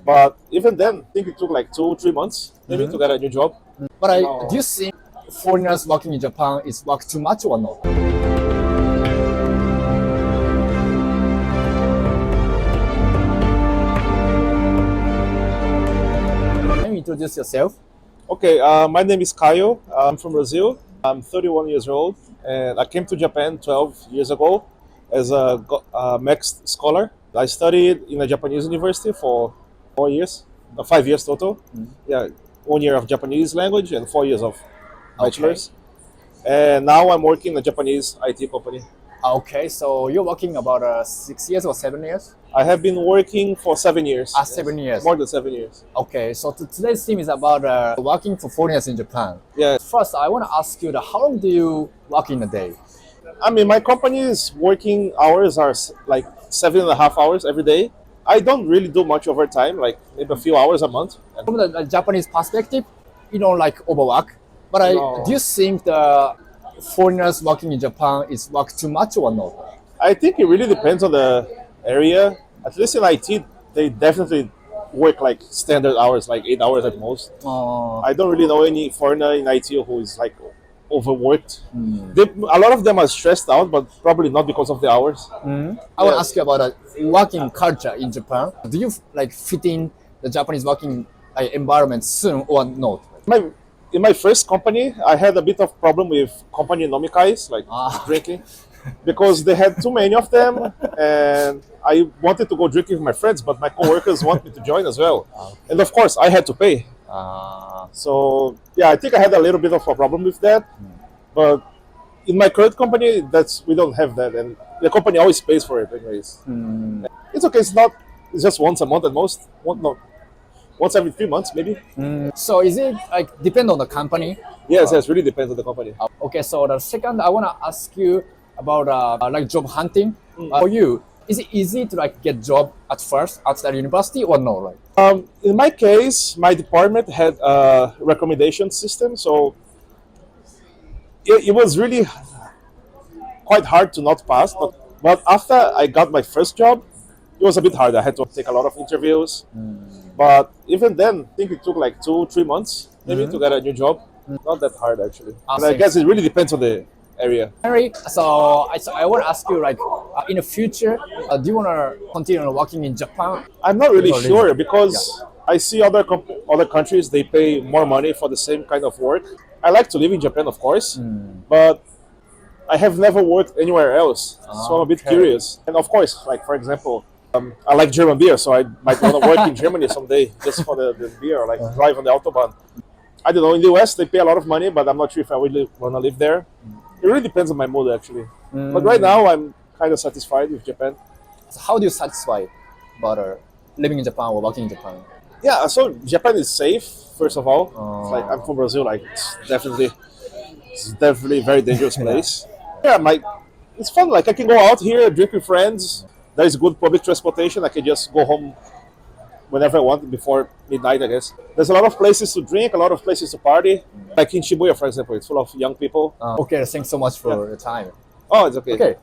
But even then, I think it took like 2, 3 months maybe to get a new job. But No. do you think foreigners working in Japan is work too much or not? Can you introduce yourself? Okay, my name is Caio. I'm from Brazil. I'm 31 years old, and I came to Japan 12 years ago as a mixed scholar. I studied in a Japanese university for 4 years, 5 years total. Yeah, 1 year of Japanese language and 4 years of bachelor's. And now I'm working in a Japanese IT company. Okay, so you're working about 6 years or 7 years? I have been working for 7 years. 7 years. More than 7 years. Okay, so today's theme is about working for foreigners in Japan. Yeah. First, I want to ask you, how long do you work in a day? I mean, my company's working hours are like 7.5 hours every day. I don't really do much overtime, like maybe a few hours a month. From the Japanese perspective, you don't like overwork. But No. do you think the foreigners working in Japan is work too much or not? I think it really depends on the area. At least in IT, they definitely work like standard hours, like 8 hours at most. I don't really know any foreigner in IT who is like overworked. A lot of them are stressed out, but probably not because of the hours. I want to ask you about working culture in Japan. Do you like fit in the Japanese working environment soon or not? In my first company, I had a bit of problem with company nomikais, like drinking, because they had too many of them, and I wanted to go drinking with my friends, but my coworkers want me to join as well, and of course I had to pay. So yeah, I think I had a little bit of a problem with that, but in my current company, we don't have that, and the company always pays for it anyways. It's okay. It's just once a month at most. Once every 3 months maybe. So is it like depend on the company? Yes, really depends on the company. Okay, so the second, I want to ask you about like job hunting. For you, is it easy to like get job at first outside university or no? Right? In my case, my department had a recommendation system, so it was really quite hard to not pass. But after I got my first job, it was a bit hard. I had to take a lot of interviews. But even then, I think it took like 2, 3 months maybe to get a new job. Not that hard actually. And I guess it really depends on the area. Henry, so I want to ask you like in the future, do you want to continue working in Japan? I'm not really Not really. sure because I see other countries, they pay more money for the same kind of work. I like to live in Japan, of course, but I have never worked anywhere else, so I'm a bit Okay. curious. And of course, like for example, I like German beer, so I might want to work in Germany someday just for the beer, or like drive on the autobahn. I don't know. In the US, they pay a lot of money, but I'm not sure if I really want to live there. It really depends on my mood, actually. But right now, I'm kind of satisfied with Japan. So how do you satisfy about living in Japan or working in Japan? Yeah, so Japan is safe. First of all, it's like I'm from Brazil. Like it's definitely a very dangerous place. Yeah, it's fun. Like I can go out here, drink with friends. There is good public transportation. I can just go home whenever I want before midnight, I guess. There's a lot of places to drink, a lot of places to party. Like in Shibuya, for example, it's full of young people. Okay, thanks so much for your time. Oh, it's okay. Okay.